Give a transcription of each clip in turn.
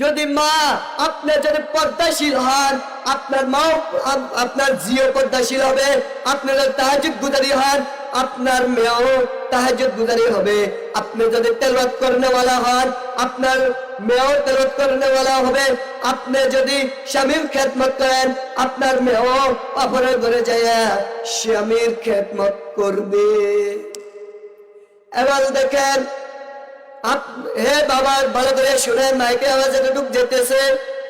যদি মা আপনি যদি পর্দাশীল হন, আপনার মাও আপনার জিও পর্দাশীল হবে। আপনি যদি তাহাজ্জুদ গুজারি হন, আপনার মেয়েও তাহাজ্জুদ গুজারি হবে। আপনি যদি তেলাওয়াত করনেওয়ালা হন, আপনার মেয়েও তেলাওয়াত করনেওয়ালা হবে। আপনি যদি স্বামীর খেদমত করেন, আপনার মেয়েও অপরের ঘরে যায় স্বামীর খেদমত করবে। এবার দেখেন, হে বাবা, ভালো করে শুনেন, মাইকে আওয়াজ এতটুক যেতেছে,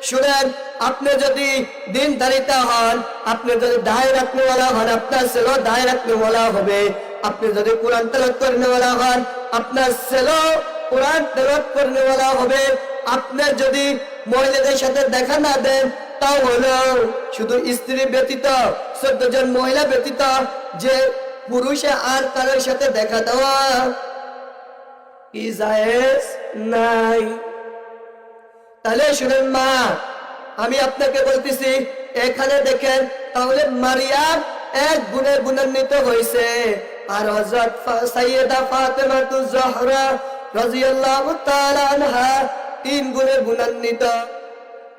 শুনেন। আপনি যদি দিনদারিতা হন, আপনি যদি দায় রাখনেওয়ালা হন, আপনার ছেলে দায় রাখনেওয়ালা হবে। আপনি যদি কোরআন তেলাওয়াত করনেওয়ালা হন, আপনার ছেলে কোরআন তেলাওয়াত করনেওয়ালা হবে। আপনি যদি মহিলাদের সাথে দেখা না দেন, তাও হলো শুধু স্ত্রী ব্যতীত 14 জন মহিলা ব্যতীত যে পুরুষে আর কারোর সাথে দেখা দেওয়া কি জায়েজ নাই। তাহলে শুনেন মা, আমি আপনাকে বলতেছি, এখানে দেখেন, তাহলে মারিয়াম এক গুণে গুণান্বিত হয়েছে, আর হযরত সাইয়্যিদা ফাতেমাতুজ জহরা রাদিয়াল্লাহু তাআলা আনহা 3 গুণে গুণান্বিত।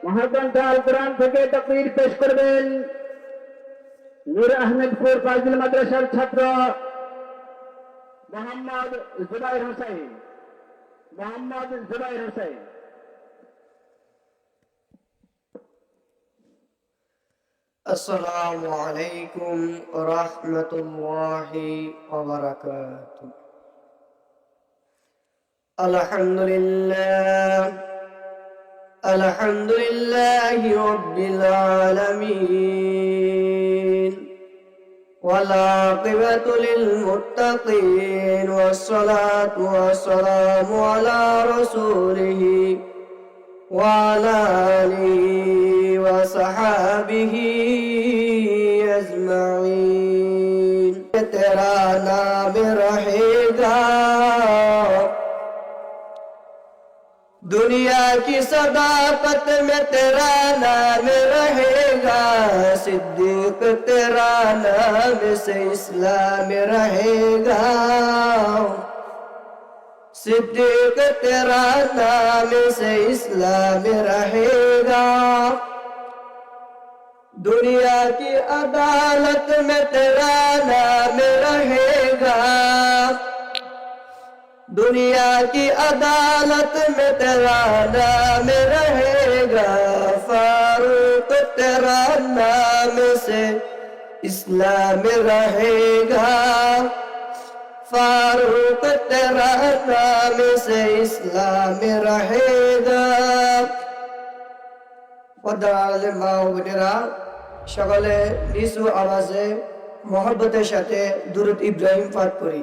মহাগ্রন্থ আল কোরআন থেকে তাকরীর পেশ করবেন নূর আহমেদপুর ফাজিল মাদ্রাসার ছাত্র মোহাম্মদ জুবাইর হোসেন। মোহাম্মদ জুবাইর হোসেন। আসসালামু আলাইকুম ওয়া রাহমাতুল্লাহি ওয়া বারাকাতুহু। আলহামদুলিল্লাহ, আলহামদুলিল্লাহি রাব্বিল আলামিন, ওয়াল আকিবাতু লিল মুত্তাকিন, ওয়াস সালাতু ওয়াস সালামু আলা রাসূলিহি ওয়া আলা আলিহি ওয়া সাহাবিহি আজমাইন। তেরা নাম रहेगा दुनिया की सदाकत में, तेरा नाम रहेगा सिद्दीक, तेरा नाम से इस्लाम रहेगा सिद्दीक, तेरा नाम से इस्लाम रहेगा। दुनिया की अदालत में तेरा नाम रहेगा, दुनिया की अदालत में तेरा नाम रहेगा। फारूक, तेरा नाम से इस्लाम रहेगा, फारूक, तेरा नाम से इस्लाम रहेगा। পর্দার মা ও বোনেরা, সকলে নিচু আওয়াজে মহব্বতের সাথে দুরূদ ইব্রাহিম পাঠ করি।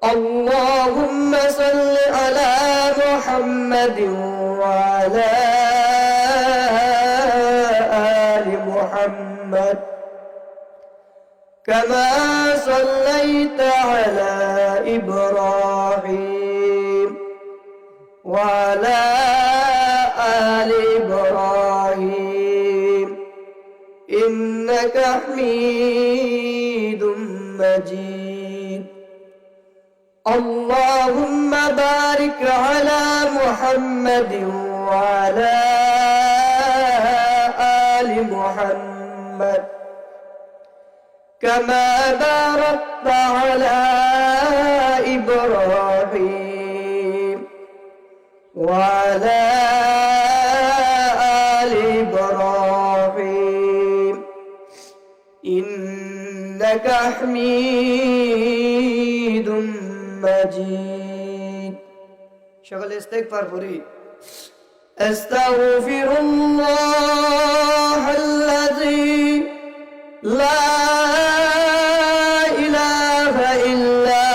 اللهم صل على محمد وعلى آل محمد كما صليت على إبراهيم وعلى آل إبراهيم إنك حميد مجيد. اللهم بارك على محمد وعلى آل محمد كما باركت على إبراهيم وعلى آل إبراهيم إنك حميد مجيد. সকলে ইস্তেগফার করি। আস্তাগফিরুল্লাহ আল্লাযী লা ইলাহা ইল্লা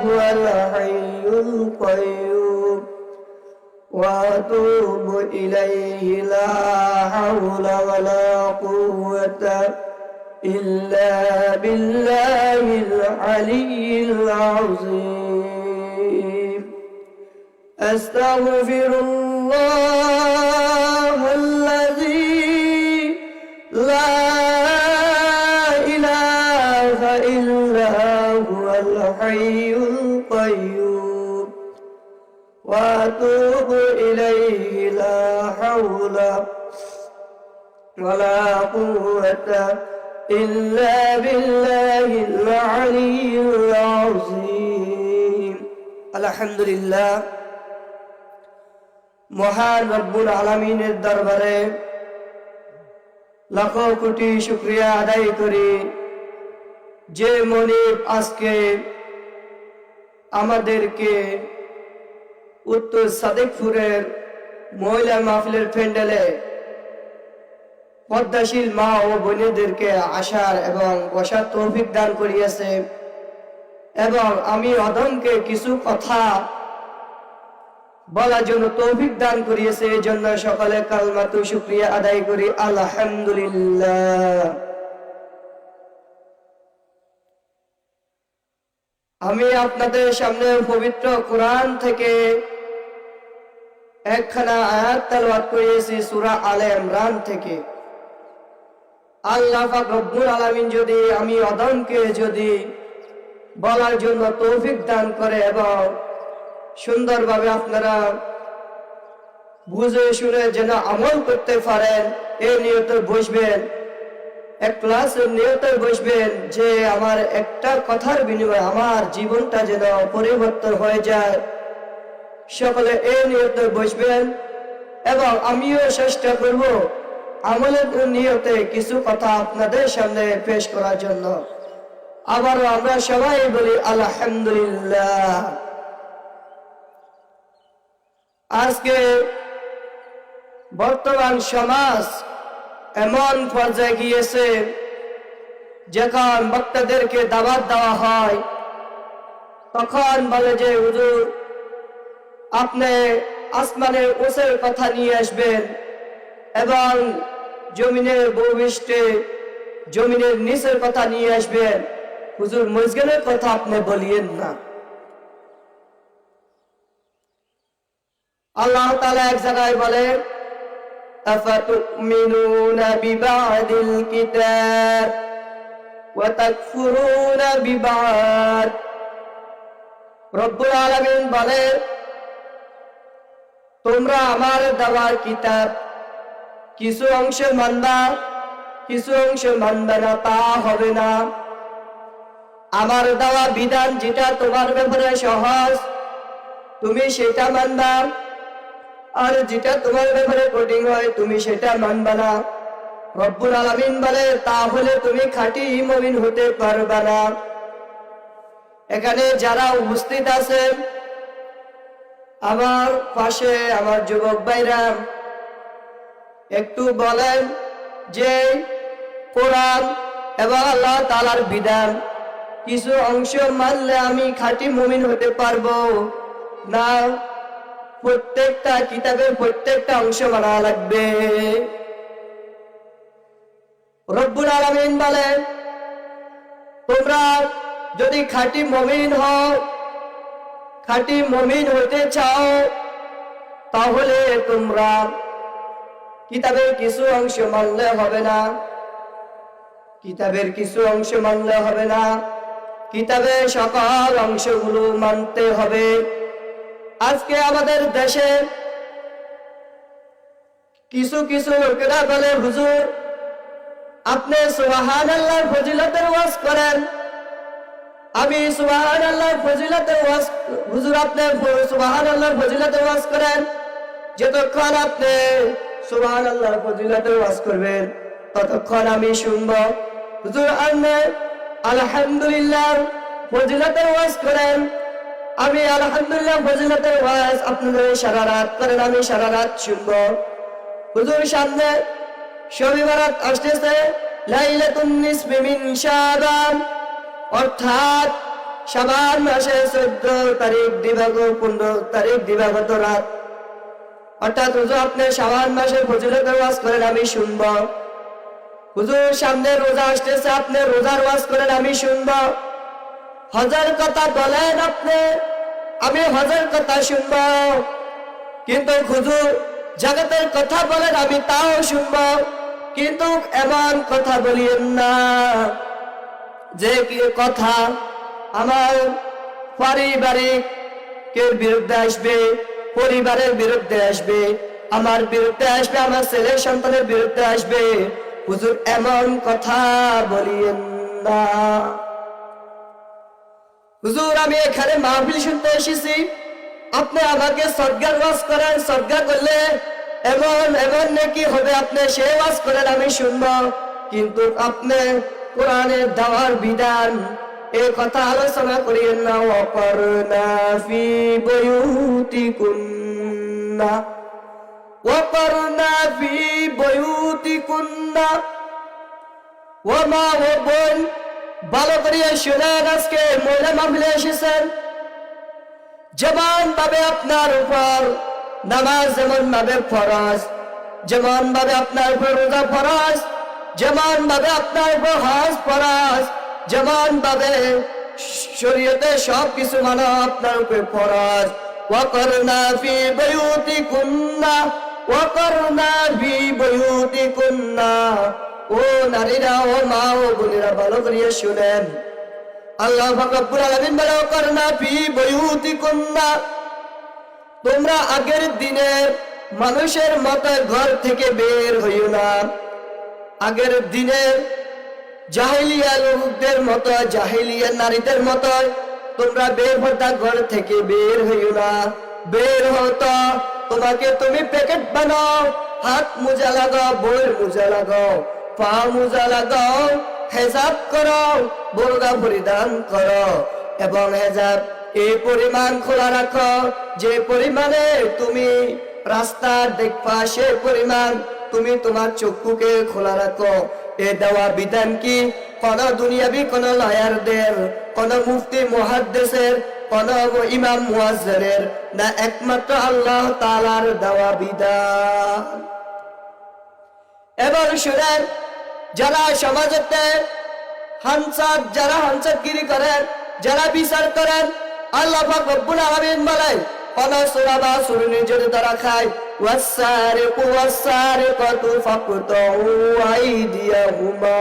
হুয়াল হাইয়ুল কাইয়্যুম ওয়া আতুবু ইলাইহি লা হাওলা ওয়া লা কুওয়াতা إلا بالله العلي العظيم. أستغفر الله الذي لا إله إلا هو الحي القيوم وأتوب إليه لا حول ولا قوة إلا بالله العلي العظيم الحمد لله মহান রব্বুল আলামিনের দরবারে লাখো কোটি শুকরিয়া আদায় করি যে মনিব আজকে আমাদেরকে উত্তর সাদেকপুরের মহিলা মাহফিলের প্যান্ডেলে পদ্মাশীল মা ও বোনেদেরকে আসার এবং বসার তৌফিক দান করিয়েছে এবং আমি অদমকে কিছু কথা বলার জন্য তৌফিক দান করিয়েছে এই জন্য সকালে কালমাতু শুকরিয়া আদায় করি আলহামদুলিল্লাহ। আমি আপনাদের সামনে পবিত্র কোরআন থেকে একখানা আয়াত তেলাওয়াত করেছি সূরা আলে ইমরান থেকে। আল্লাহ পাক রব্বুল আলামিন যদি আমি অদমকে যদি বলার জন্য তৌফিক দান করে এবং সুন্দরভাবে আপনারা বুঝে শুনে যেন আমল করতে পারেন এই নিয়তে বসবেন, এক ক্লাসের নিয়তে বসবেন যে আমার একটা কথার বিনিময়ে আমার জীবনটা যেন পরিবর্তন হয়ে যায়। সকলে এই নিয়তে বসবেন এবং আমিও চেষ্টা করব আমলের নিয়তে কিছু কথা আপনাদের সামনে পেশ করার জন্য। আবারও আমরা সবাই বলি আলহামদুলিল্লাহ। আজকে বর্তমান সমাজ এমন পর্যায়ে গিয়েছে যখন বক্তাদেরকে দাওয়াত দেওয়া হয় তখন বলে যে হুজুর আপনি আসমানের উঁচের কথা নিয়ে আসবেন এবং জমিনের ভূপৃষ্ঠে জমিনের নিচের কথা নিয়ে আসবেন, হুজুর মজগেনের কথা আপনি বলিয়েন না। আল্লাহ তাআলা এক জায়গায় বলে আফাতুমিনুনা বিবাদিল কিতাব ওয়া তাকফুরুনা বিবাদ। রব্বুল আলামিন বলে তোমরা আমার দেওয়ার কিতাব কিছু অংশ মানবা কিছু অংশ মানবে না, তা হবে না। আমার দেওয়া বিধান যেটা তোমার ব্যাপারে সহজ তুমি সেটা মানবা, আর যেটা তোমার ব্যাপারে কঠিন হয় তুমি সেটা মানবা না। রব্বুল আলামিন বলে তাহলে তুমি খাঁটি মুমিন হতে পারবে না। এখানে যারা উপস্থিত আছেন আমার পাশে আমার যুবক ভাইরা একটু বলেন যে কোরআন এবং আল্লাহ তাআলার বিধান কিছু অংশ মানলে আমি খাঁটি মুমিন হতে পারবো না, প্রত্যেকটা কিতাবের প্রত্যেকটা অংশ মানা লাগবে? রব্বুল আলামিন বলেন তোমরা যদি খাঁটি মুমিন হও, খাঁটি মুমিন হতে চাও, তাহলে তোমরা কিতাবের কিছু অংশ মানলে হবে না, কিতাবের কিছু অংশ মানলে হবে না, কিতাবের সকল অংশগুলো মানতে হবে। আজকে আমাদের দেশে কিছু কিছু লোকেরা বলে হুজুর আপনি সুবহানাল্লাহর ফজিলতের ওয়াজ করেন, আমি সুবহানাল্লাহর ফজিলতের ওয়াজ, হুজুর আপনি সুবহানাল্লাহর ফজিলতের ওয়াজ করেন, যতক্ষণ আপনি সুবহানাল্লাহর ফজিলতের ওয়াজ করবেন ততক্ষণ আমি শুনবো। হুজুর আপনি আলহামদুলিল্লাহ ফজিলতের ওয়াজ করেন, আমি আলহামদুলিল্লাহ ফজিলতের ওয়াজ আপনাদের সারা রাত করেন, আমি সারা রাত শুনবো। হুজুর সামনে শবে বরাত আসতেছে, লাইলাতুন নিসফি মিন শাবান, অর্থাৎ শাবান মাসের 14 তারিখ দিবাগত 15 তারিখ দিবাগত রাত, অর্থাৎ হুজুর আপনি শাবান মাসের ফজিলতের ওয়াজ করেন, আমি শুনবো। হুজুর সামনে রোজা আসতেছে, আপনি রোজার ওয়াজ করেন, আমি শুনবো। হজের কথা বলেন আপনি, আমি হজের কথা শুনবো। কিন্তু হুজুর জগতের কথা বলেন, আমি তাও শুনবো। কিন্তু এমন কথা বলিয়েন না যে কথা আমার পারিবারিকের বিরুদ্ধে আসবে, পরিবারের বিরুদ্ধে আসবে, আমার বিরুদ্ধে আসবে, আমার ছেলের সন্তানের বিরুদ্ধে আসবে। হুজুর এমন কথা বলিয়েন না। হুজুর আমি এখানে মাহফিল শুনতে এসেছি, আপনি আমাকে সদগার ওয়াজ করেন, সদগা করলে এমন এমন নাকি হবে, আপনি সে ওয়াজ করেন আমি শুনবো, কিন্তু আপনি কোরআনের দেওয়ার বিধান এই কথা আলোচনা করিয়েন না। ওয়াকরনা ফি বুয়ুতিকুন্না, ওয়াকরনা ফি বুয়ুতিকুন্না। ও মা ও বোন, ভালো করিয়া শুনেন, আজকে মহিলা মাহফিলে এসেছেন, যেমন ভাবে আপনার উপর নামাজ যেমন ভাবে ফরজ, যেমন ভাবে আপনার উপর রোজা ফরজ, যেমন ভাবে আপনার উপর হজ ফরজ, যেমন ভাবে শরীয়তে সব কিছু মানা আপনার উপর ফরজ। ওয়াকরনা ফি বুয়ুতিকুন্না, ওয়াকরনা ফি বুয়ুতিকুন্না। ও নারীরা, ও মা, ও বোনেরা, ভালো করিয়া শুনেন, আল্লাহ পাক রব্বুল আলামিন বলে ওয়াকরনা ফি বুয়ুতিকুন্না, তোমরা আগের দিনের মানুষের মতো ঘর থেকে বের হইও না। আগের দিনের জাহেলিয়া লোকদের মতো, জাহেলিয়া নারীদের মতো তোমরা বের হতা, ঘর থেকে বের হইও না। বের হতো তোমাকে তুমি প্যাকেট বানাও, হাত মোজা লাগাও, বইয়ের মোজা লাগাও, পা মোজা লাগাও, হেজাব করো, বোরকা পরিধান করো, এবং হেজাব এই পরিমাণ খোলা রাখো যে পরিমাণে তুমি রাস্তা দেখবা, সে পরিমাণ তুমি তোমার চক্ষুকে খোলা রাখো। এ দেওয়া বিধান কি কোন দুনিয়াবি কোন লয়ারদের, কোন মুফতি মুহাদ্দিসের, কোন ইমাম মুয়াজ্জিনের না, একমাত্র আল্লাহ তাআলার দেওয়া বিধান। এবার শুনেন, যারা সমাজেতে যারা হানসাতগিরি করেন, যারা বিচার করেন, আল্লাহ পাক রব্বুল আলামিন বলেন কোন সূরা বা সূরা যদি তারা খায়, ওয়াসারিকু ওয়াসারিকাতু ফাকতাউ আইদিয়াহুমা,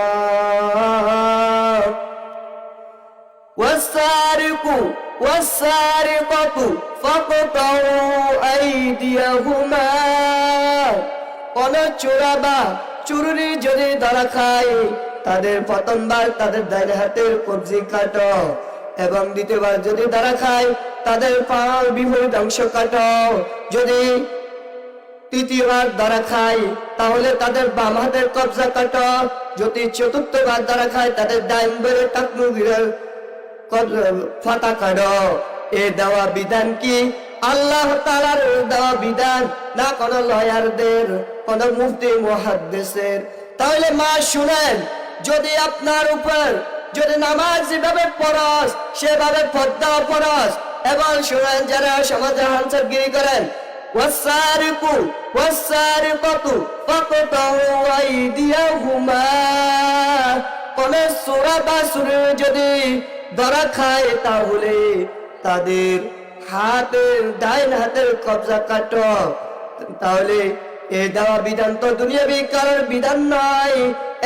ওয়াসারিকু ওয়াসারিকাতু ফাকতাউ আইদিয়াহুমা। কোন চোরা বা চুরি যদি ধরা খায়, তাদের প্রথমবার তাদের ডান হাতের কবজি কাটো, এবং দ্বিতীয়বার যদি ধরা খায় তাদের পার বিপরীত অংশ কাটো। যদি তৃতীয়বার ধরা খায় তাহলে তাদের বাম হাতের কবজা কাটো। যদি চতুর্থবার ধরা খায় তাদের ডাইন বেড়ে টাকনুগিরের ফাতা কাটো। এ দেওয়া বিধান কি আল্লাহ তাআলার দেওয়া বিধান, না কোন লয়ারদের, কোন মুফতি মুহাদ্দিসের। তাহলে মা শুনেন, যদি আপনার উপর যদি নামাজ যেভাবে ফরজ সেভাবে পর্দা ফরজ, এবং শুনেন যারা সমাজে হানসাতগিরি করেন, ওয়াসারিকু ওয়াসারিকাতু ফাকতাউ আইদিয়াহুমা, কোন সূরা বা সূরা যদি ধরা খায় তাহলে তাদের হাতের ডাইন হাতের কবজা কাটো। তাহলে এ দেওয়া বিধান তো দুনিয়াবি কারোর বিধান নয়,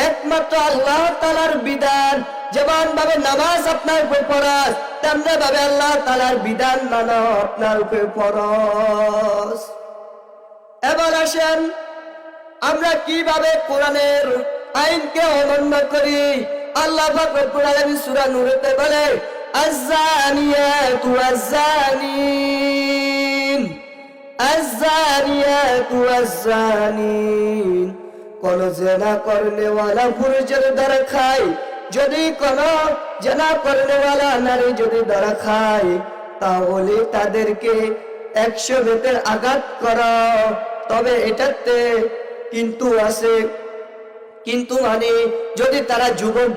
একমাত্র আল্লাহ তাআলার বিধান। যেমন ভাবে নামাজ আপনার উপর ফরজ, তেমনি ভাবে আল্লাহ তাআলার বিধান মানো আপনার উপর ফরজ। এবার আসেন, আমরা কিভাবে কোরআনের আইনকে অমান্য করি। আল্লাহ পাক রব্বুল আলামিন সূরা নূরেতে বলে, আয-যানিয়াতু ওয়াজ-যানিন, আয-যানিয়াতু ওয়াজ-যানিন। কোন জেনা করনেওয়ালা পুরুষ যদি ধরা খায়, যদি কোন জেনা করনেওয়ালা নারী যদি ধরা খায়, তাহলে তাদেরকে 100 বেতের আঘাত করা। তবে এটাতে কিন্তু আছে, কিন্তু মানে যদি তারা যুবক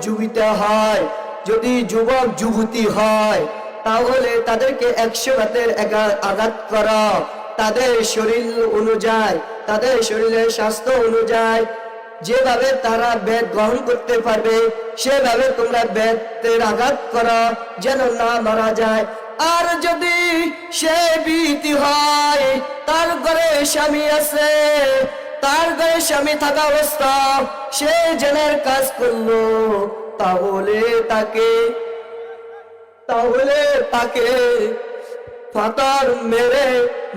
যুবিতা হয়, যদি যুবক যুবতী হয়, তাহলে তাদেরকে 100 বেতের আঘাত করা। তাদের শরীর অনুযায়ী, তাদের শরীরের স্বাস্থ্য অনুযায়ী যেভাবে তারা বেদ গ্রহণ করতে পারবে সেভাবে তোমরা বেতের আঘাত করো, যেন না মারা যায়। আর যদি সে বিধি হয়, তার ঘরে স্বামী আছে, তার ঘরে স্বামী থাকা অবস্থা সে জেনার কাজ করলো, তাহলে তাকে পাথর মেরে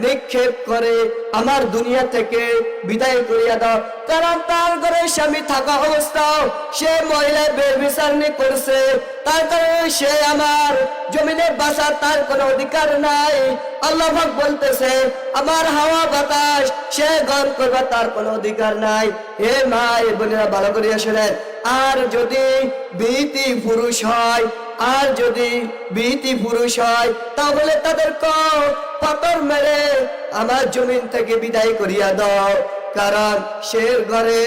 নিক্ষেপ করে আমার দুনিয়া থেকে বিদায় করিয়া দাও। কারণ তার ঘরে স্বামী থাকা অবস্থাও সে মহিলা বেবিচারনি করছে, তার কারণে সে আমার জমিনে বাঁচার তার কোনো অধিকার নাই। আল্লাহ পাক বলতেছে আমার হাওয়া বাতাস সে গ্রহণ করবে তার কোনো অধিকার নাই। হে মা এ বোনেরা ভালো করিয়া শোনেন, আর যদি বিহিতি পুরুষ হয়, আর যদি বিহিতি পুরুষ হয় তাহলে তাদেরকে পাথর মেরে আমার জমিন থেকে বিদায় করিয়া দাও। কারণ সে ঘরে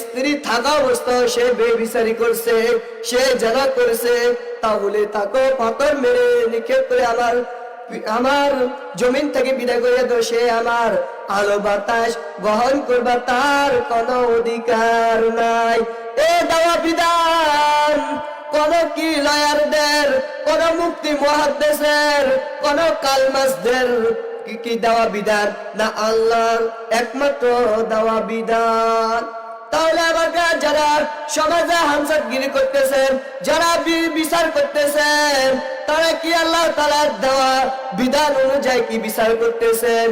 স্ত্রী থাকা অবস্থায় সে বেবিচারি করছে, সে জানা করছে, তাহলে তাকে পাথর মেরে নিক্ষেপ করে আমার জমিন থেকে বিদায় করিয়া দাও। সে আমার আলো বাতাস গ্রহণ করবা তার কোনো অধিকার নাই। এ দেওয়া বিধান কোন কি লয়ারদের, কোন মুক্তি মুহাদ্দিসের, কোন কালমাসদের কি দেওয়া বিধান না, আল্লাহর একমাত্র দেওয়া বিধান। তাহলে আমার যারা সমাজে হামসাতগিরি করতেছেন, যারা বিচার করতেছেন, তারা কি আল্লাহ তাআলার দেওয়া বিধান অনুযায়ী কি বিচার করতেছেন?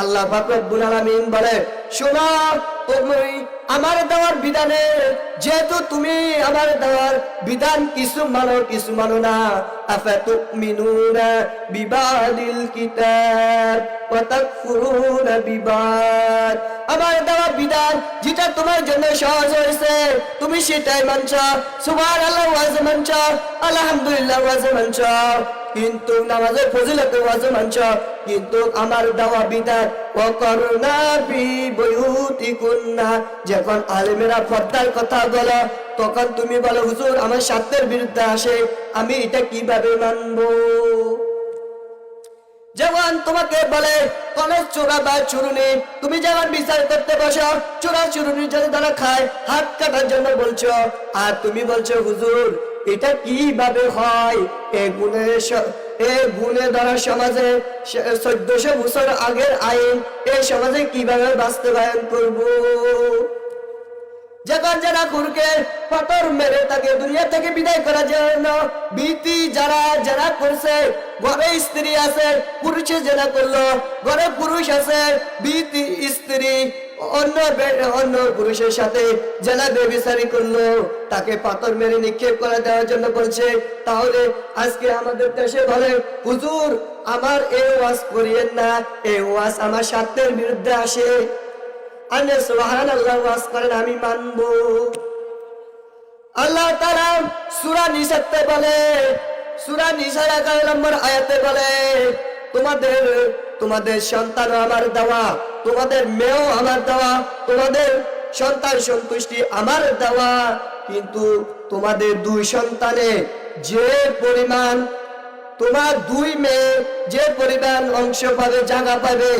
আল্লাহ পাক রব্বুল আলামিন বলে শোনো, তুমি আমার দেওয়ার বিধানে যেহেতু তুমি আমার দেওয়ার বিধান কিছু মানো না, আফাতুমিনুনা বিবাদিল কিতাব ওয়া তাকফুরুনা বিবাদ। আমার দেওয়া বিধান যেটা তোমার জন্য সহজ হয়েছে তুমি সেটাই মানছো, সুবহানাল্লাহ ওয়াজ মানছো, আলহামদুলিল্লাহ ওয়াজ মানছো, কিন্তু নামাজের ফজিলতের ওয়াজ মানছো, কিন্তু আমার দেওয়া বিধান ওয়াকরনা ফি বুয়ুতিকুন্না, যখন আলেমেরা পর্দার কথা বলে তখন তুমি বলো হুজুর আমার স্বার্থের বিরুদ্ধে আসে, আমি এটা কিভাবে মানবো? যেমন তোমাকে বলে কোন চোরা বা চুরুনি, তুমি যেমন বিচার করতে বসো চোরা চুরুনির জন্য তারা খায়, হাত কাটার জন্য বলছো, আর তুমি বলছো হুজুর এটা কিভাবে হয়? এই গুণে দ্বারা সমাজে 1400 বছর আগের আইন এই সমাজে কিভাবে বাস্তবায়ন করব? যখন যারা খুরকে পাথর মেরে তাকে দুনিয়া থেকে বিদায় করার জন্য ভীতি যারা করছে, ঘরে স্ত্রী আছে পুরুষে জেনা করলো, ঘরে পুরুষ আছে ভীতি স্ত্রী অন্য পুরুষের সাথে জেনা বেবিচারি করলো, তাকে পাথর মেরে নিক্ষেপ করে দেওয়ার জন্য বলছে। তাহলে আজকে আমাদের দেশে বলে হুজুর আমার এই ওয়াজ করিয়েন না, এই ওয়াজ আমার স্বার্থের বিরুদ্ধে আসে, আল্লাহ সুবহানাল্লাহ ওয়াজ করেন আমি মানবো। আল্লাহ তাআলা সূরা নিসাতে বলে, সূরা নিসার 11 নম্বর আয়াতে বলে তোমাদের সন্তান আমার দেওয়া, তোমাদের মেয়েও আমার দেওয়া, তোমাদের সন্তান সন্তুষ্টি আমার দেওয়া, কিন্তু তোমাদের দুই সন্তানে যে পরিমাণ, তোমার দুই মেয়ে যে পরিমাণ অংশ পাবে, জায়গা পাবে,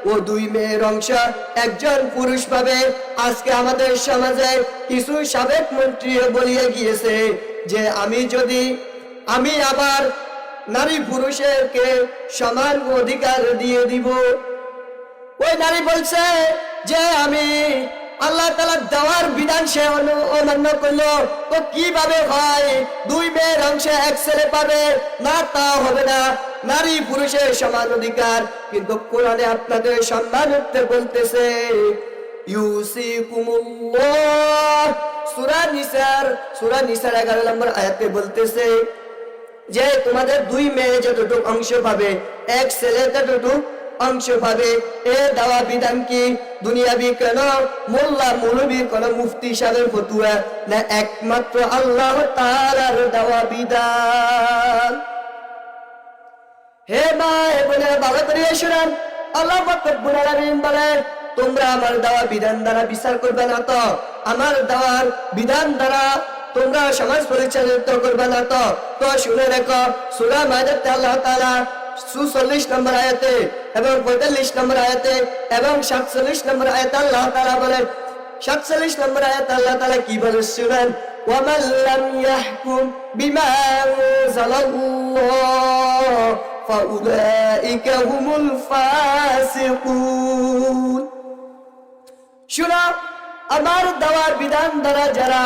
ও দুই মেয়ের অংশ একজন পুরুষ পাবে। আজকে আমাদের সমাজে কিছু সাবেক মন্ত্রী বলিয়ে গিয়েছে যে আমি আবার নারী পুরুষেরকে সমান অধিকার দিয়ে দিব। ওই নারী বলছে যে আমি আল্লাহ তাআলা দেওয়ার বিধান সে অমান্য করলো, তো কিভাবে হয়? দুই মেয়ের অংশে এক ছেলে পাবে না, তা হবে না, নারী পুরুষের সমান অধিকার। কিন্তু কোরআনে আপনাদের সম্মানার্থে বলতেছে ইউসিকুমুল্লাহ, সূরা নিসার 11 নম্বর আয়াতে বলতেছে যে তোমাদের দুই মেয়ে যতটুকু অংশ পাবে, এক ছেলে ততটুকু অংশ পাবে। এ দেওয়া বিধান কি দুনিয়াবি কেন মোল্লা মৌলবী কোন মুফতি সাহেবের ফতুয়া না, একমাত্র আল্লাহ তাআলার দেওয়া বিধান। হে মা হে বোনে ভালো করে শুনুন, আল্লাহ পাক রব্বুল আলামিন বলে তোমরা আমার দেওয়া বিধান দ্বারা বিচার করবে না, তো আমার দেওয়ার বিধান দ্বারা তোমরা সমাজ পরিচালিত করবে না, তো শুনে রেখো সূরা মাইদাতে আল্লাহ তাআলা 44 নম্বর আয়াতে এবং 45 নম্বর আয়াতে এবং 47 নম্বর আয়াতে আল্লাহ তাআলা বলেন, 47 নম্বর আয়াতে আল্লাহ তাআলা কি বলে শুনেন, ওয়ামান লাম ইয়াহকুম বিমা আনজালাল্লাহ ফাউলাইকা হুমুল ফাসিকুন। শুনো, আমার দেওয়ার বিধান দ্বারা যারা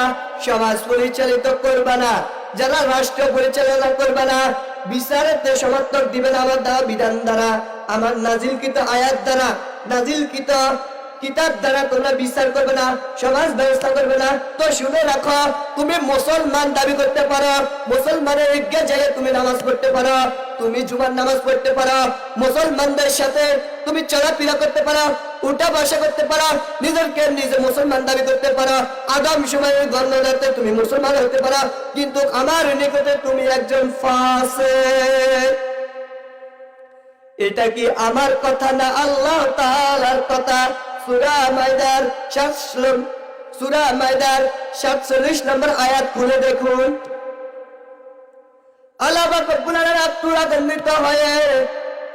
সমাজ পরিচালিত করবে না, যারা রাষ্ট্র পরিচালনা করবে না, বিচারেতে সমর্থক দিবেন আমার দেওয়া বিধান দ্বারা, আমার নাজিলকৃত আয়াত দ্বারা, নাজিলকৃত কিতাব দ্বারা তোমরা বিচার করবে না, সমাজ ব্যবস্থা করবে না। তো শুনে রাখো, তুমি মুসলমান দাবি করতে পারো, মুসলমানের ঈদগাহ জায়গায় তুমি নামাজ পড়তে পারো, তুমি জুমার নামাজ পড়তে পারো, মুসলমানদের সাথে তুমি চলাফেরা করতে পারো, উঠা বসা করতে পারো, নিজেকে নিজে মুসলমান দাবি করতে পারো, আগাম সময়ের গণনাতে তুমি মুসলমান হতে পারো, কিন্তু আমার নিকটে তুমি একজন ফাসিক। এটা কি আমার কথা না আল্লাহ তাআলার কথা? সূরা মাইদার 47 নম্বর আয়াত খুলে দেখুন। আল্লাহ পাক রব্বুল আলামিন আত্মরাগান্বিত হয়ে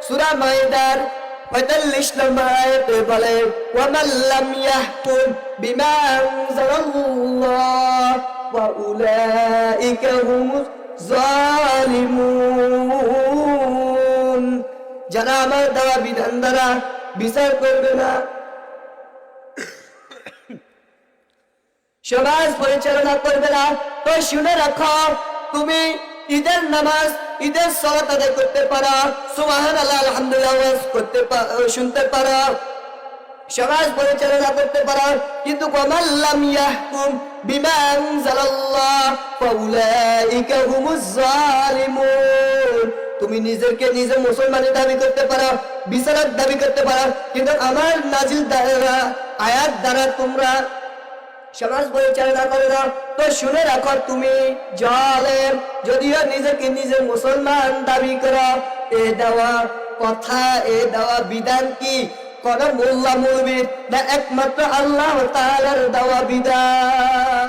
সূরা মাইদার 45 নম্বর আয়াতে বলে, ওয়া মান লাম ইয়াহকুম বিমা আনজালাল্লাহ ওয়া উলাইকা হুমুজ জালিমুন। যারা আমার দেওয়া বিধান দ্বারা বিচার করবে না, সমাজ পরিচালনা করবে না, তো শুনে রাখো, তুমি ঈদের নামাজ, ঈদের সালাত আদায় করতে পারো, সুবহানাল্লাহ আলহামদুলিল্লাহ করতে শুনতে পারো, সমাজ পরিচালনা করতে পারো, কিন্তু ওয়ামান লাম ইয়াহকুম বিমা আনজালাল্লাহ ফাউলাইকা হুমুজ জালিমুন। তুমি নিজেকে নিজে মুসলমানি দাবি করতে পারো, বিচারক দাবি করতে পারো, কিন্তু আমার নাজিল দ্বারা, আয়াত দ্বারা তোমরা সমাজ পরিচালনা করে না, তো শুনে রাখো, তুমি জালেম। যদিও নিজেকে নিজে মুসলমান দাবি করো, এ দেওয়া কথা, এ দেওয়া বিধান কি কোন মোল্লা মৌলবীর না একমাত্র আল্লাহ তাআলার দেওয়া বিধান?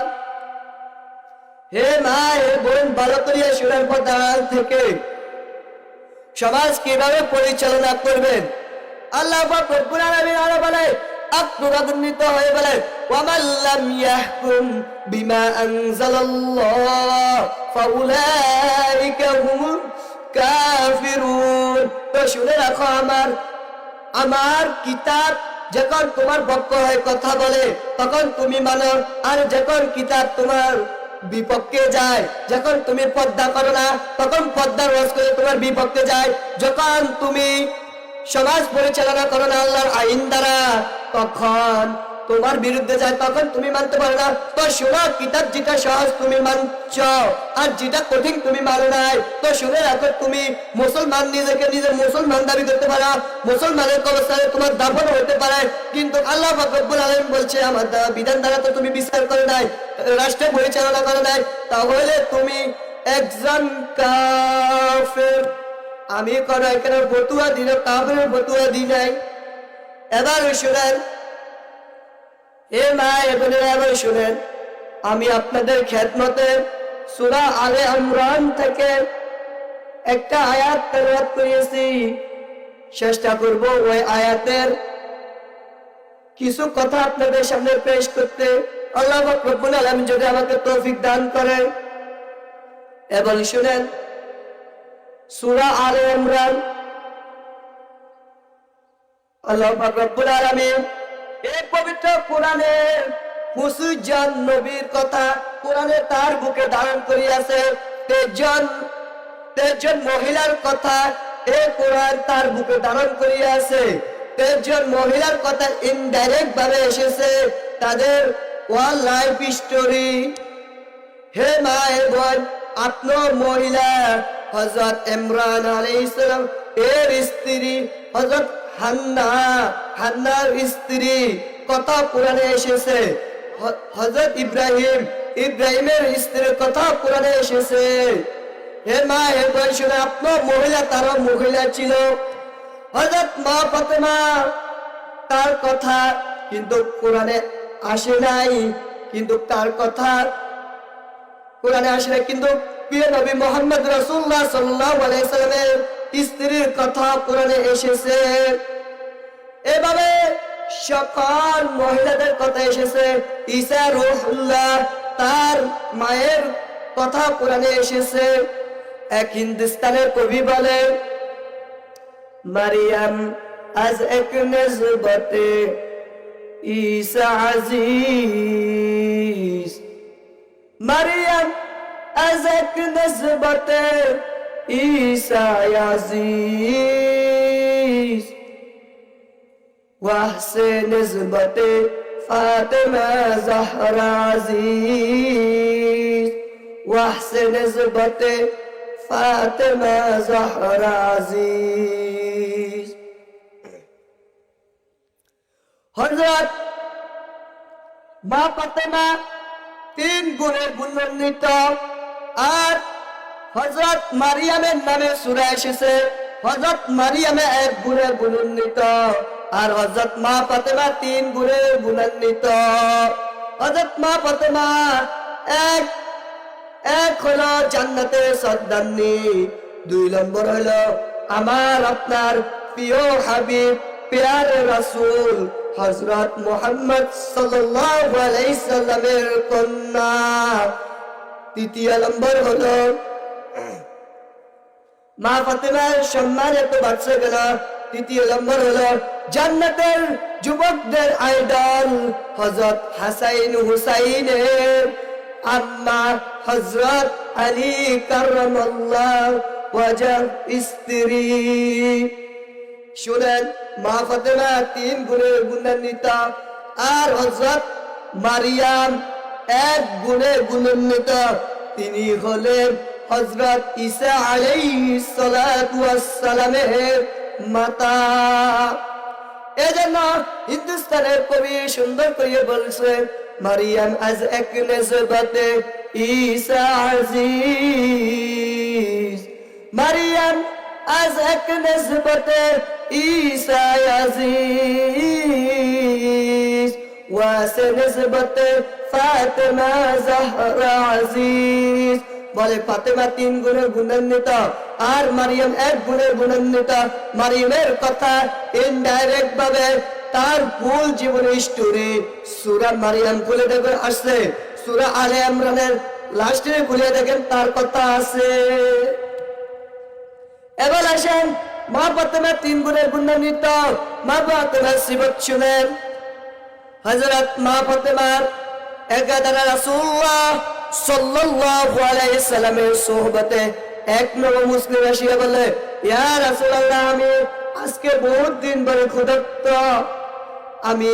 হে মা, হে বোন, ভালো করিয়া শুনার পর্দা থেকে সমাজ কিভাবে পরিচালনা করবেন? আল্লাহ পাক রব্বুল আলামিন আরো বলে, আত্মরাগান্বিত হয়ে বলে, ওয়া মান লাম ইয়াহকুম বিমা আনজালাল্লাহ ফাউলাইকা হুমুল কাফিরুন। তো শুনে রাখো, আমার কিতাব যখন তোমার পক্ষ হয়ে কথা বলে তখন তুমি মানো, আর যখন কিতাব তোমার বিপক্ষে যায়, যখন তুমি পর্দা করো না তখন পর্দার রোজ করে তোমার বিপক্ষে যায়, যখন তুমি সমাজ পরিচালনা করো না আল্লাহর আইন দ্বারা, তখন তোমার বিরুদ্ধে যায়, তখন তুমি মানতে পারো না। তো শোনো, কিতাব যেটা সহজ তুমি মানছ, আর যেটা কঠিন তুমি মানো নাই। তো শুনে রাখো, তুমি মুসলমান, নিজেকে নিজে মুসলমান দাবি করতে পারো, মুসলমানের অবস্থায় তোমার দাফন হতে পারে, কিন্তু আল্লাহ পাক রব্বুল আলামিন বলছে, আমার বিধান দ্বারা তো তুমি বিচার করে নাই, রাষ্ট্র পরিচালনা করে নাই, তাহলে তুমি একজন কাফের। আমি কোন এখানে ফতুয়া দিল, কাফেরের ফতুয়া দিই নাই। এবার শুনেন, হে মা, বোনেরা, এবার শুনেন, আমি আপনাদের খেদমতে সূরা আলে ইমরান থেকে একটা আয়াত তেলাওয়াত করিয়েছি। চেষ্টা করব ওই আয়াতের কিছু কথা আপনাদের সামনে পেশ করতে। আল্লাহ পাক রব্বুল আলামিন যদি আমাকে তৌফিক দান করে। এবার শুনেন, সূরা আলে ইমরান, আল্লাহ পাক রব্বুল আলামিন এই পবিত্র কোরআনে হুসুজান নবীর কথা কোরআনে তার বুকে ধারণ করিয়াছে। তেজন মহিলার কথা এই কোরআন তার বুকে ধারণ করিয়াছে। তেজন মহিলার কথা ইনডাইরেক্ট ভাবে এসেছে, তাদের ওয়াল লাইফ স্টোরি। হে মা, হে বোন, আপনার মহিলা হযরত ইমরান আলাইহিস সালাম এর স্ত্রী হযরত হান্নার স্ত্রী কথা কোরআনে এসেছে। হযরত ইব্রাহিমের স্ত্রীর কথা কোরআনে এসেছে। হে মা, হে বোন, শুনে, আপনার মহিলা তার মহিলা ছিল হযরত মা ফাতেমা, তার কথা কিন্তু কোরআনে আসে নাই, কিন্তু তার কথা কোরআনে আসে নাই, কিন্তু প্রিয় নবী মুহাম্মদ রাসূলুল্লাহ সাল্লাল্লাহু আলাইহি সাল্লামের স্ত্রীর কথা কোরআনে এসেছে। এভাবে সকল মহিলাদের কথা এসেছে। ঈসা রূহুল্লাহ, তার মায়ের কথা কোরআনে এসেছে। এক হিন্দুস্তানের কবি বলে, মারিয়াম আজ এক নজবতে ঈসা আজিজ, মারিয়াম আজ এক নজবতে ঈসা আজিজ ওয়াহসে নিসবতে ফাতেমা জাহরা আজিজ ওয়াহসে নিসবতে ফাতেমা জাহরা আজিজ। হযরত মা ফাতেমা 3 গুণে গুণান্বিত, আর হযরত মারিয়ামের নামে সূরা এসেছে হযরত মারিয়ামে 1 গুণে গুণান্বিত, আর হযরত মা ফাতেমা 3 গুণে গুণান্বিত। হযরত মা ফাতেমা এক হলো জান্নাতের সর্দারনি, 2 নম্বর হলো আমার আপনার প্রিয় হাবিব প্যারে রাসূল হযরত মুহাম্মদ সাল্লাল্লাহু আলাইহি সাল্লামের কন্যা। 3 নম্বর হলো মা ফাতেমার সম্মান এত বাড়ছে গেল। 3 নম্বর হলো জান্নাতের যুবকদের আইডল হযরত হাসাইন হুসাইনের আম্মা হযরত আলী কাররামাল্লাহু ওয়াজহ স্ত্রী। শুনেন, মা ফাতেমা 3 গুণে গুণান্বিত, আর হযরত মারিয়াম 1 গুণে গুণান্বিত। তিনি হলেন হযরত ঈসা আলাইহিস সালাতু ওয়াস সালামের মাতা। এজন্য হিন্দুস্তানের কবি সুন্দর করে বলছে, মারিয়াম আজ এক নিসবতে ঈসা আজিজ, মারিয়াম আজ এক নিসবতে ঈসা আজিজ ওয়াসে নিসবতে ফাতেমা জাহরা আজিজ। বলে ফাতেমা 3 গুণে গুণান্বিত, আর মারিয়াম 1 গুণে গুণান্বিত। মারিয়ামের কথা ইনডাইরেক্ট ভাবে তার ফুল জীবনের স্টোরি সূরা মারিয়াম খুলে দেখবেন আসছে, সূরা আলে ইমরানের লাস্টে খুলে দেখেন তার কথা আছে। এবার আসেন মা ফাতেমা 3 গুণে গুণান্বিত, মা ফাতেমার সিফত শুনেন। হযরত মা ফাতেমার একদারা রাসূলুল্লাহ সাল্লাল্লাহু আলাইহি সাল্লামের সোহবতে 1 নম্বর মুসলিম আসিয়া বলে, ইয়া রাসূলুল্লাহ, আমি আজকে বহুত দিন ধরে ক্ষুধার্ত, আমি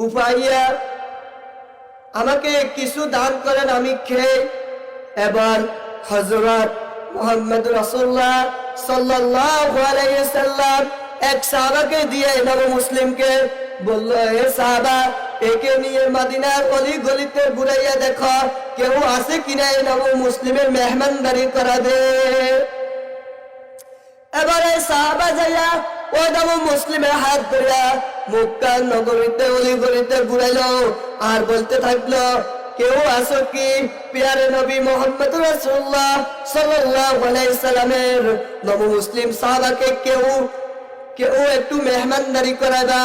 উপাইয়া আমাকে কিছু দান করেন, আমি খেয়ে। এবার হযরত মুহাম্মদ রাসূলুল্লাহ সাল্লাল্লাহু আলাইহি সাল্লাম এক সাহাবাকে দিয়ে নবী মুসলিমকে বলল, হে সাহাবা, একে নিয়ে মদিনার অলি গলিতে ঘুরাইয়া দেখো কেউ আছে কিনা এই নবী মুসলিমের মেহমানদারি করাবে। এবারে সাহাবা যাইয়া ওই নবী মুসলিমের হাত ধরে মক্কা নগরীতে অলি গলিতে ঘুরাইলো, আর বলতে থাকলো, কেউ আছো কি প্যারে নবী মুহাম্মদ রাসূলুল্লাহ সাল্লাল্লাহু আলাইহি সাল্লামের নবী মুসলিম সাহাবাকে কেউ একটু মেহমানদারি করাবা।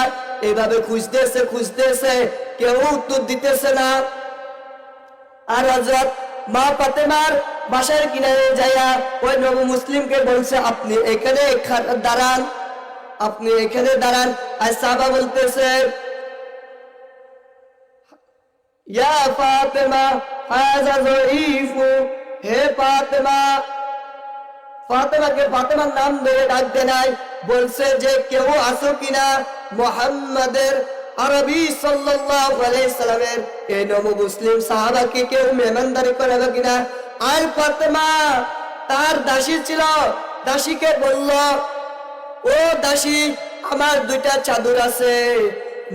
এভাবে খুঁজতেছে কেউ উত্তর দিতেছে না। আর হযরত মা ফাতেমার বাসার কিনারে যাইয়া ওই নবী মুসলিমকে বলছে, আপনি এখানে দাঁড়ান, আপনি এখানে দাঁড়ান। আর সাহাবা বলতেছে, ইয়া ফাতেমা হাযা যাইফু, হে ফাতেমা। ফাতেমাকে ফাতেমার নাম ধরে ডাকতে নাই, বলছে যে কেউ আছো কিনা মুহাম্মাদের আরবি সাল্লাল্লাহু আলাইহি সাল্লামের এই নবী মুসলিম সাহাবাকে কেউ মেহমানদারি করাবে কিনা। আর ফাতেমা তার দাসী ছিল, দাসীকে বলল, ও দাসী, আমার 2টা চাদর আছে,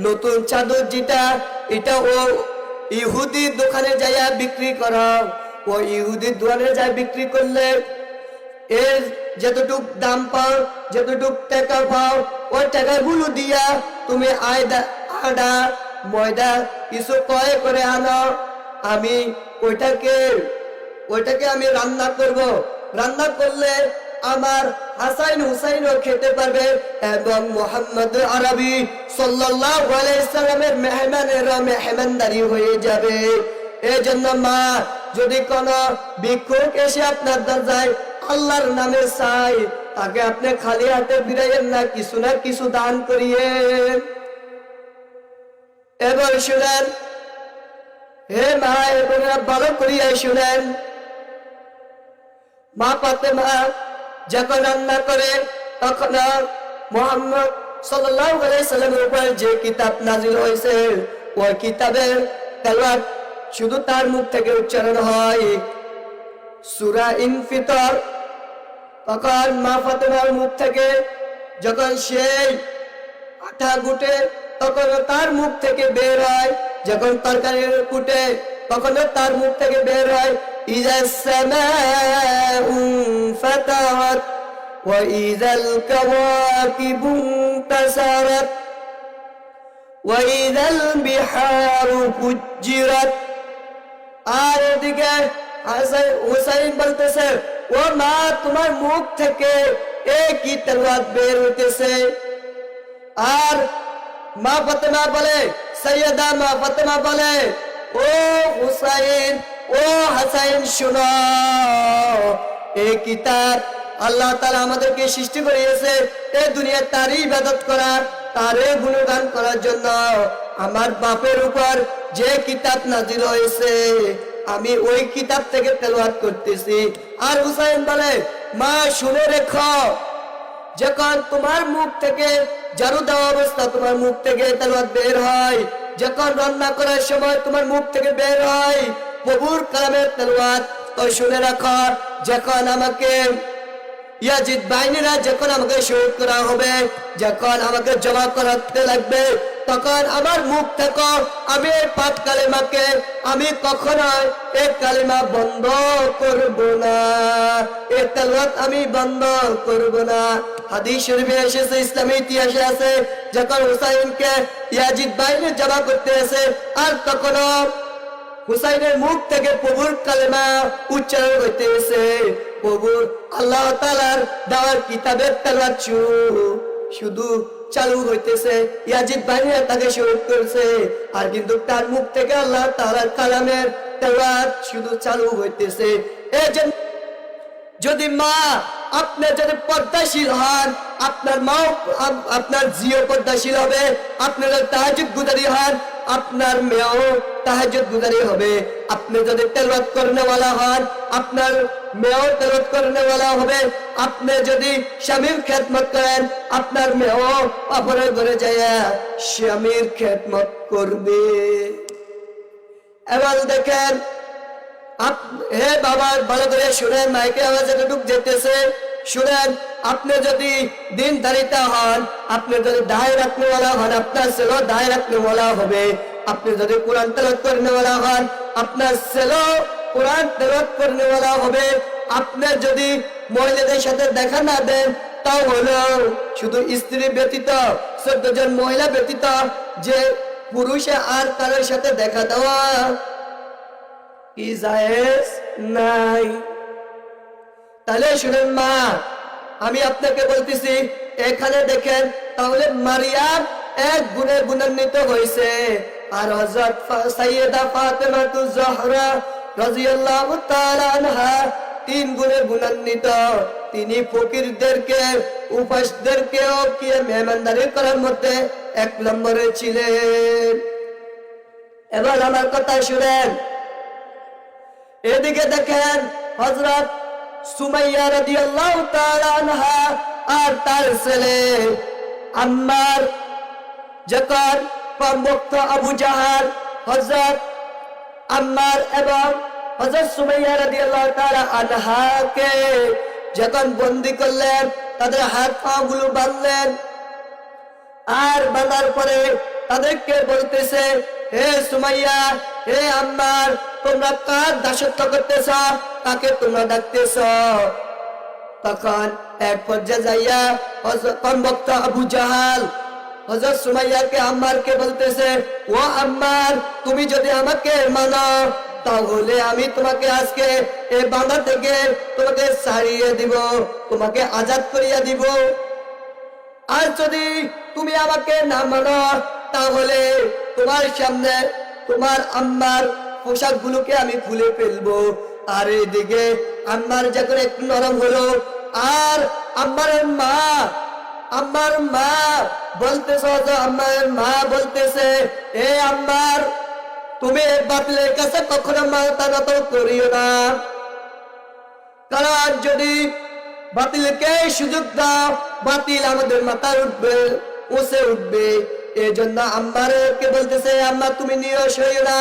নতুন চাদর যেটা এটা ও ইহুদি দোকানে যাইয়া বিক্রি করো। ও ইহুদি দোকানে যাই বিক্রি করলে এর যতটুক দাম পাও, যতটুক টাকা পাও, ওই টাকাগুলো দিয়া তুমি আদা ময়দা কিছু ক্রয় করে আনো, আমি ওইটাকে আমি রান্না করব। রান্না করলে আমার হাসান হুসাইনও খেতে পারবে এবং মুহাম্মদ আরবি সাল্লাল্লাহু আলাইহি সাল্লামের মেহমানেরা মেহমানদারি হয়ে যাবে। এই জন্য মা, যদি কোন ভিক্ষুক এসে আপনার দরজায় আল্লাহর নামে চাই, তাকে আপনি খালি হাতে ফিরাইয়েন না কিছু দান করিয়ে। এবার শুনেন, হে মা, এবার ভালো করিয়া শুনেন, মা ফাতেমা যখন রান্না করে তখন মুহাম্মদ সাল্লাল্লাহু আলাইহি সাল্লামের উপর যে কিতাব নাজিল হয়েছে ওই কিতাবের তেলাওয়াত শুধু তার মুখ থেকে উচ্চারণ হয় সূরা ইনফিতর। তখন মা ফাতেমার মুখ থেকে যখন সেই আঠা গুটে তখন তার মুখ থেকে বের হয়, যখন তরকারি কুটে তখন তার মুখ থেকে বের হয় ইযাস সামাউ ফাতারাত ওয়া ইযাল কাওয়াকিবু তাসারাত ওয়া ইযাল বিহারু ফুজ্জিরাত। আর এদিকে হুসাইন বলতেছে ও মা তোমার মুখ থেকে কি তেলাওয়াত বের হইতেছে। আর মা ফাতেমা বলে, সৈয়দা মা ফাতেমা বলে ও হুসাইন ও হাসাইন শুনো, এই কিতাব আল্লাহ তাআলা আমাদেরকে সৃষ্টি করেছে এই দুনিয়ায় তারই ইবাদত করা, তারই গুণগান করার জন্য। আমার বাপের উপর যে কিতাব নাজিল হয়েছে আমি ওই কিতাব থেকে তেলাওয়াত করতেছি। আর হুসাইন বলে মা শুনে রেখো, যখন তোমার মুখ থেকে ঝাড়ু দেওয়া অবস্থা তোমার মুখ থেকে তেলাওয়াত বের হয়, যখন রান্না করার সময় তোমার মুখ থেকে বের হয় প্রভুর কালামের তেলাওয়াত, তো শুনে রাখো যখন আমাকে ইয়াজিদ বাহিনীরা যখন আমাকে শহীদ করা হবে, যখন আমাকে জমা করাতে লাগবে, তখন আমার মুখ থেকে আমি এই পাক কালেমাকে আমি কখনোই এই কালেমা বন্ধ করব না, এই তেলাওয়াত আমি বন্ধ করব না। হাদিস শরীফে এসেছে, ইসলামী ইতিহাসে আছে, যখন হুসাইনকে ইয়াজিদ বাহিনী জমা করতে আসে আর তখন হুসাইনের মুখ থেকে প্রভুর কালেমা উচ্চারণ হইতেছে, প্রভুর আল্লাহ তাআলার দেওয়ার কিতাবের তেলাওয়াত শুধু চালু হইতেছে, ইয়াজিদ বাহিনী তাকে শহীদ করেছে, আর কিন্তু তার মুখ থেকে আল্লাহ তাআলার কালামের তেলাওয়াত শুধু চালু হইতেছে। এই যে যদি মা আপনি যদি পর্দাশীল হন, আপনার মা আপনার জিও পর্দাশীল হবে, আপনার তাহাজ্জুদ গুজারি হন, আপনার মেয়েও তাহাজ্জুদ গুজারি হবে। আপনি যদি তেলাওয়াত করনেওয়ালা হন, আপনার মেয়েও তেলাওয়াত করনেওয়ালা হবে। আপনি যদি স্বামীর খেদমত করেন, আপনার মেয়েও অপরের ঘরে যায় স্বামীর খেদমত করবে। এবার দেখেন হে বাবার ভালো করে শুনেন, মাইকে আওয়াজ এতটুক যেতেছে শুনেন। আপনি যদি দিনদারিতা হন, আপনি যদি দায় রাখনেওয়ালা হন, আপনার ছেলে দায় রাখনেওয়ালা হবে। আপনি যদি কোরআন তেলাওয়াত করনেওয়ালা হন, আপনার ছেলে কোরআন তেলাওয়াত করনেওয়ালা হবে। আপনি যদি মহিলাদের সাথে দেখা না দেন, তাও হলো শুধু স্ত্রী ব্যতীত 14 জন মহিলা ব্যতীত যে পুরুষে আর কারোর সাথে দেখা দেওয়া কি জায়েজ নাই। তাহলে শুনেন মা, আমি আপনাকে বলতেছি এখানে দেখেন, তাহলে মারিয়াম এক গুণে গুণান্বিত হয়েছে, আর হযরত সাইয়্যিদা ফাতেমাতুজ জহরা রাদিয়াল্লাহু তাআলা আনহা 3 গুণে গুণান্বিত। তিনি ফকিরদেরকে উপাসদেরকেও কি মেহমানদারি করার মধ্যে 1 নম্বরে ছিলেন। এবার আমার কথা শুনেন, এদিকে দেখেন হযরত সুমাইয়া রাদিয়াল্লাহু তাআলা আনহা আর তার ছেলে আম্মার যখন কমবক্ত আবু জাহাল হযরত আম্মার এবং হযরত সুমাইয়া রাদিয়াল্লাহু তাআলা আনহাকে যখন বন্দী করলেন, তাদের হাত পা গুলো বাঁধলেন, আর বাঁধার পরে তাদেরকে বলতেছে হে সুমাইয়া হে আম্মার, তোমরা কার দাসত্ব করতেছ, কাকে তোমরা ডাকতেছ। তখন এক পর্যায়ে যাইয়া কমবক্ত আবু জাহাল হযরত সুমাইয়াকে আম্মারকে বলতেছে ও আম্মার, তুমি যদি আমাকে মানো তাহলে আমি তোমাকে আজকে এই বাঁধা থেকে তোমাকে ছাড়িয়ে দিব, তোমাকে আজাদ করিয়া দিব। আর যদি তুমি আমাকে না মানো তাহলে তোমার সামনে তোমার আম্মার পোশাক গুলোকে আমি খুলে ফেলবো। আর এইদিকে আম্মার যখন একটু নরম হলো, আর আম্মার মা বলতেছে, আম্মার মা বলতেছে এ আম্মার, তুমি বাতিলের কাছে কখনো মাথা নত করিও না, কারণ যদি বাতিলকে সুযোগ দাও, বাতিল আমাদের মাথায় উঠবে, উঠে উঠবে। এই জন্য আম্মারকে বলতেছে, আম্মা তুমি নিরাশ হইও না।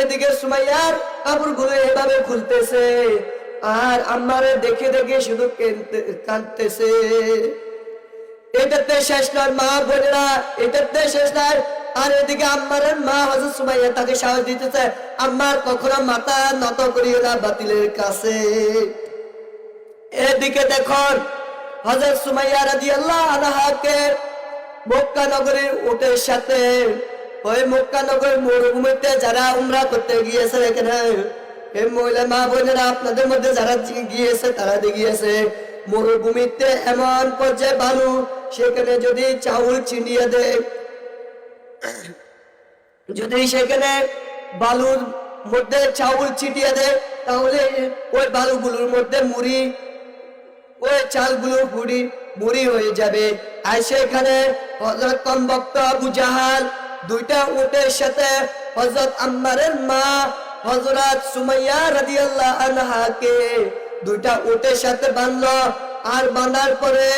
এদিকে সুমাইয়ার কাপড়গুলো এভাবে খুলতেছে, আর আম্মারে দেখে দেখে শুধু কাঁদতেছে। এটাতে শেষ নয় মা বোনেরা, এটাতে শেষ নয়। আর এদিকে আম্মারের মা হযরত সুমাইয়া তাকে সাহস দিতেছে, আম্মার কখনো মাথা নত করিও না বাতিলের কাছে। এদিকে দেখুন হযরত সুমাইয়া রাদিয়াল্লাহু আনহাকে মক্কা নগরীর উটের সাথে, ওই মক্কা নগরীর মরুভূমিতে যারা উমরা করতে গিয়েছে, এখানে এই মহিলা মা বোনেরা আপনাদের মধ্যে যারা গিয়েছে তারা দেখিয়েছে মরুভূমিতে এমন পর্যায়ে বালু, সেখানে যদি চাউল ছিটিয়ে দেয়, যদি সেখানে বালুর মধ্যে চাউল ছিটিয়ে দেয়, তাহলে ওই বালুগুলোর মধ্যে মুড়ি, ওই চালগুলো মুড়ি হয়ে যাবে। আর সেখানে হযরত কমবক্ত আবু জাহাল দুইটা উটের সাথে হযরত আম্মারের মা হযরত সুমাইয়া রাদিয়াল্লাহু আনহাকে দুইটা উটের সাথে বাঁধলো। আর বাঁধার পরে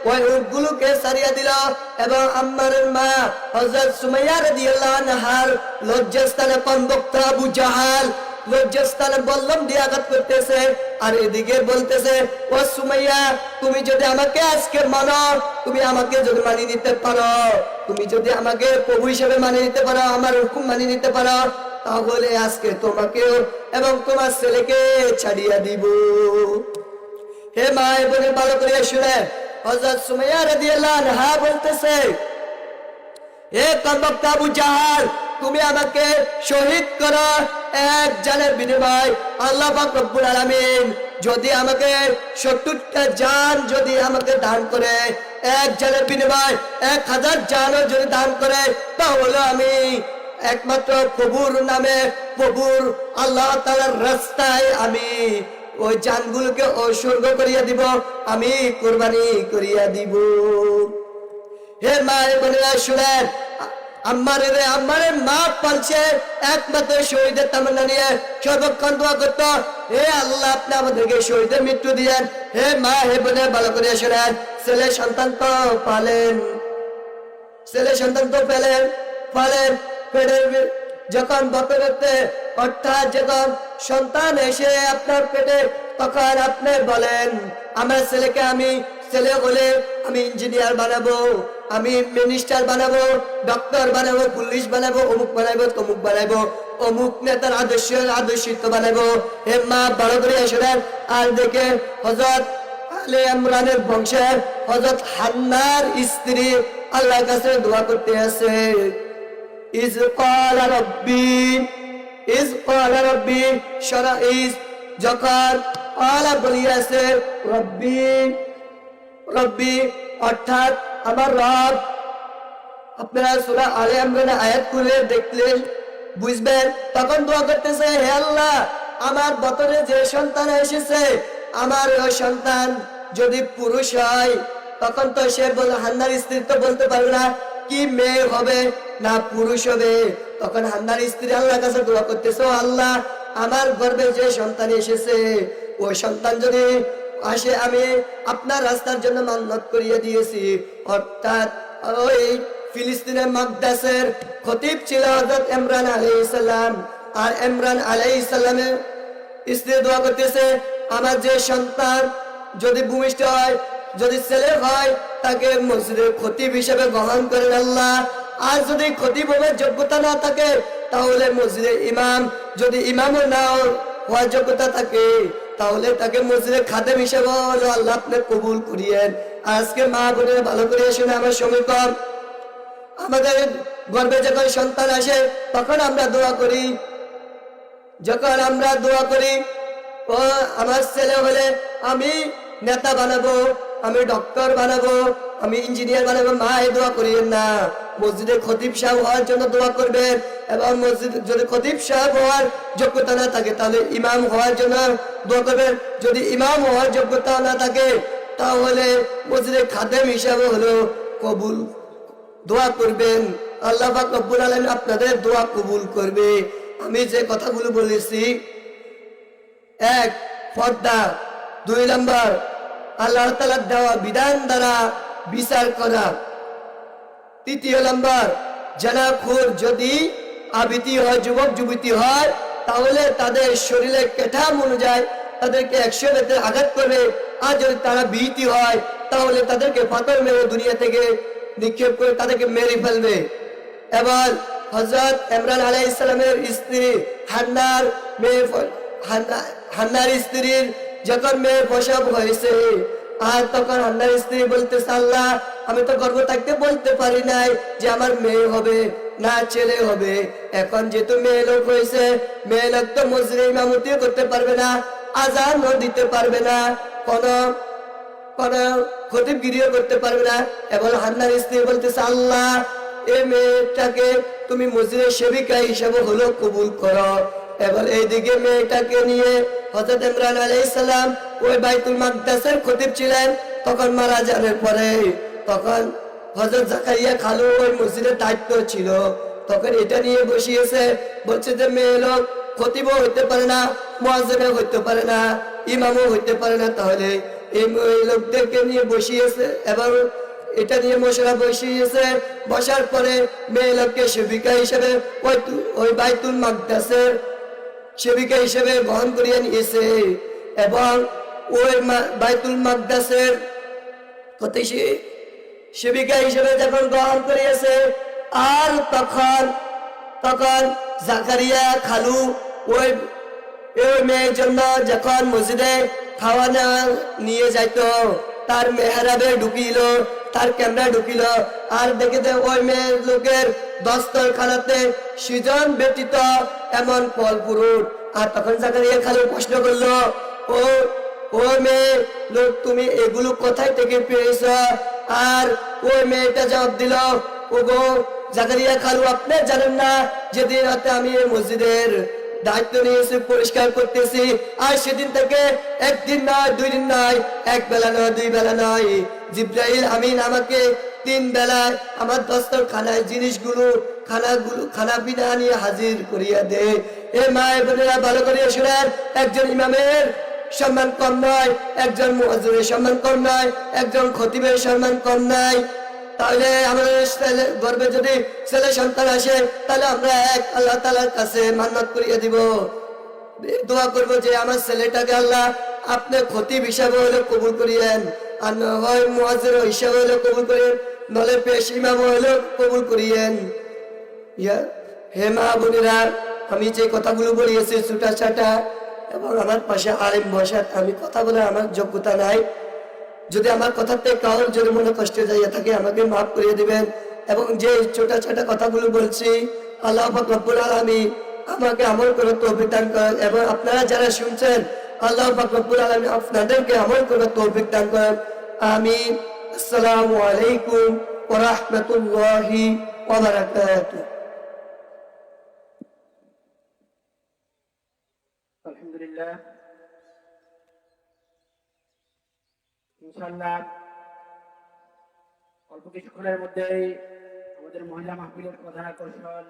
ওই উটগুলোকে ছাড়িয়ে দিল, এবং আম্মারের মা হযরত সুমাইয়া রাদিয়াল্লাহু আনহার লজ্জাস্থানে কমবক্ত আবু জাহাল লজ্জাস্থানে বল্লম দিয়ে আঘাত করতেছে। আর এদিকে বলতেছে, ও সুমাইয়া তুমি যদি আমাকে আজকে মানো, তুমি আমাকে যদি মানিয়ে নিতে পারো, তুমি যদি আমাকে প্রভু হিসেবে মানিয়ে নিতে পারো, আমার হুকুম মানিয়ে নিতে পারো, তাহলে আজকে তোমাকে এবং তোমার ছেলেকে ছাড়িয়ে দিব। হে মা এবং ভালো করে শুনে হযরত সুমাইয়া রাদিয়াল্লাহু আনহা বলতেছে, হে কমবক্ত আবু জাহাল তুমি আমাকে শহীদ করো, এক জানের বিনিময় আল্লাহ পাক রব্বুল আলামিন যদি আমাকে 70টা জান যদি আমাকে দান করে, এক জানের বিনিময় 1000 জানও যদি দান করে, তাহলে আমি একমাত্র প্রভুর নামে, প্রভুর আল্লাহ তাআলার রাস্তায় আমি ওই জানগুলোকে উৎসর্গ করিয়া দিব, আমি কুরবানি করিয়া দিব। হে মা বোনেরা শুনেন, আম্মারের মা পালছে একমাত্র শহীদের তামান্না নিয়ে সর্বক্ষণ দোয়া করত, হে আল্লাহ আপনি আমাদেরকে শহীদের মৃত্যু দিয়েন। হে মা হে বোনে ভালো করে শোনেন, ছেলে সন্তান তো পালেন, ছেলে সন্তান তো পেলেন, পেটের যখন বতরেতে, অর্থাৎ যখন সন্তান এসে আপনার পেটে, তখন আপনি বলেন আমার ছেলেকে আমি, ছেলে হলে আমি ইঞ্জিনিয়ার বানাবো, আমি মিনিস্টার বানাবো, ডক্টর বানাবো, পুলিশ বানাবো, অমুক বানাবো, তমুক বানাবো, অমুক নেতার আদর্শিত বানাবো। হে মা বড় করে শোনেন। আর দেখে হযরত আলী ইমরানের বংশের হযরত হান্নার স্ত্রী আল্লাহর কাছে দোয়া করতে আছে, ইজ ক্বালা রাব্বি শারাইস, যখন আলা বলিয়াছে রব্বি অর্থাৎ আমার রব। আপনারা সূরা আলে ইমরান আয়াত খুলে দেখলে বুঝবেন, তখন দোয়া করতেছে, হে আল্লাহ আমার বতরে যে সন্তান এসেছে, আমার ওই সন্তান যদি পুরুষ হয়, তখন তো সে হান্নার স্ত্রী তো বলতে পারবে না কি মেয়ে হবে না পুরুষ হবে। তখন হান্নার স্ত্রী আল্লাহর কাছে দোয়া করতেছে, ও আল্লাহ আমার গর্ভে যে সন্তান এসেছে, ওই সন্তান যদি আসে, আমি আপনার রাস্তার জন্য মান্নত করিয়ে দিয়েছি। অর্থাৎ ওই ফিলিস্তিনের মাকদাসের খতিব ছিল হযরত ইমরান আলাইহিস সালাম। আর ইমরান আলাইহিস সালামের স্ত্রী দোয়া করতেছে, আমার যে সন্তান যদি ভূমিষ্ঠ হয়, যদি ছেলে হয়, তাকে মসজিদের খতিব হিসেবে গ্রহণ করেন আল্লাহ। আর যদি খতিব হওয়ার যোগ্যতা না থাকে, তাহলে মসজিদের ইমাম, যদি ইমামও না হওয়ার যোগ্যতা থাকে, তাহলে তাকে মসজিদের খাদেম হিসেবে আল্লাহ আপনি কবুল করিয়েন। আজকে মা বোনের ভালো করে শুনে আমার সময় কম, আমাদের গর্ভে যখন সন্তান আসে তখন আমরা দোয়া করি, ও আমার ছেলে হলে আমি নেতা বানাবো, আমি ডক্টর বানাবো, আমি ইঞ্জিনিয়ার বানাবো। মা এই দোয়া করিয়েন না, মসজিদে খতিব সাহেব হওয়ার জন্য দোয়া করবেন, এবং মসজিদ যদি খতিব সাহেব হওয়ার যোগ্যতা না থাকে, তাহলে ইমাম হওয়ার জন্য দোয়া করবেন। যদি ইমাম হওয়ার যোগ্যতা না থাকে, তাহলে মসজিদে খাদেম হিসাবে হলো কবুল দোয়া করবেন। আল্লাহ পাক রব্বুল আলামিন আপনাদের দোয়া কবুল করবে। আমি যে কথাগুলো বলেছি এক, পর্দা। 2 নম্বর, আল্লাহ তাআলার দেওয়া বিধান দ্বারা বিচার করা। 3 নম্বর, জানাখোর যদি আবৃত্তি হয়, যুবক যুবতী হয়, তাহলে তাদের শরীরে কাঠামো অনুযায়ী তাদেরকে 100 বেতে আঘাত করবে। আর যদি তারা বিহিতি হয়, তাহলে তাদেরকে পাথর মেরে দুনিয়া থেকে নিক্ষেপ করে তাদেরকে মেরে ফেলবে। এবার হযরত ইমরান আলাইহিস সালামের স্ত্রী হান্নার মেয়ে, হান্নার স্ত্রীর যখন মেয়ে প্রসব হয়েছে, আর তখন হান্নার স্ত্রী বলতেছে, আল্লাহ আমি তো গর্ভ থাকতে বলতে পারি নাই যে আমার মেয়ে হবে না ছেলে হবে। এখন যেহেতু মেয়ে লোক হয়েছে, মেয়ে লোক তো মসজিদে ইমামতিও করতে পারবে না, আজানও দিতে পারবে না, কোন খতিবগিরিও করতে পারবে না। এবং হান্নার স্ত্রী বলতেছে, আল্লাহ এই মেয়েটাকে তুমি মসজিদের সেবিকা হিসেবে হলো কবুল করো। এবার এইদিকে মেয়েটাকে নিয়ে হযরত ইমরান আলাইহিস সালাম ওই বাইতুল মাকদাসের খতিব ছিলেন। তখন মারা যাওয়ার পরে তখন হযরত জাকারিয়া খালু ওই মসজিদের দায়িত্ব ছিল, তখন এটা নিয়ে বসিয়েছে, বলছে যে মেয়ে লোক খতিবও হইতে পারে না, মুয়াজ্জিনও হইতে পারে না, ইমামও হইতে পারে না, তাহলে এই লোকদেরকে নিয়ে বসিয়েছে। এবং এটা নিয়ে মশলা বসিয়েছে। বসার পরে মেয়ে লোককে সেবিকা হিসেবে ওই বাইতুল মাকদাসের সেবিকা হিসেবে গ্রহণ করিয়ে নিয়েছে। এবং ওই বাইতুল মাকদাসের সেবিকা হিসেবে যখন গ্রহণ করিয়েছে, আর তখন জাকারিয়া খালু ওই মেয়ের জন্য যখন মসজিদে খাওয়ানো নিয়ে যাইতো, তার মেহরাবে ঢুকিল, তার ক্যামেরা ঢুকিল, আর দেখে ওই মেয়ের লোকের দস্তরখানাতে সৃজন ব্যতীত এমন ফল ফুরুট। আর তখন জাকারিয়া খালু প্রশ্ন করলো, ও মেয়ে লোক তুমি এগুলো কোথায় থেকে পেয়েছ? আর ওই মেয়েটা জবাব দিল, ও গো জাকারিয়া খালু আপনি জানেন না যেদিন রাতে আমি এই মসজিদের দায়িত্ব নিয়েছি, পরিষ্কার করতেছি, আর সেদিন থেকে একদিন নয় 2 দিন নয়, 1 বেলা নয় 2 বেলা নয়, জিবরাইল আমিন আমাকে 3 বেলায় আমার দস্তরখানায় জিনিসগুলো খানা পিনা নিয়ে হাজির করিয়া দে। এ মা বোনেরা ভালো করে শুনেন, একজন ইমামের সম্মান কম নয়, একজন মুয়াজ্জিনের সম্মান কম নয়, একজন খতিবের সম্মান কম নয়। তাহলে আমাদের গর্বে যদি ছেলে সন্তান আসে, তাহলে আমরা এক আল্লাহ তাআলার কাছে মান্নাত করিয়ে দিব, দোয়া করবো যে আমার ছেলেটাকে আল্লাহ আপনি খতিব হিসাবে হলে কবুল করিয়েন, আর হয় মুয়াজ্জিন হিসাবে হলে কবুল করিয়েন, নলে পেশ ইমাম হলে কবুল করিয়েন। হে মা বোনেরা, আমি যে কথাগুলো বলিয়েছি ছুটা ছাটা, এবং আমার পাশে আলেম বসার, আমি কথা বলে আমার যোগ্যতা নাই। যদি আমার কথাতে কারোর যদি মনে কষ্ট যাইয়া থাকে আমাকে মাফ করিয়ে দিবেন। এবং যে ছোটা ছোটা কথাগুলো বলছি, আল্লাহ পাক রব্বুল আলামিন আমাকে আমল করে তৌফিক দান করেন, এবং আপনারা যারা শুনছেন আল্লাহ পাক রব্বুল আলামিন আপনাদেরকে আমল করে তৌফিক দান করেন। আমিন। আসসালামু আলাইকুম ওয়া রাহমাতুল্লাহি ওয়া বারাকাতুহু। আলহামদুলিল্লাহ, ইনশাআল্লাহ অল্প কিছুক্ষণের মধ্যেই আমাদের মহিলা মাহফিলের প্রধান আকর্ষণ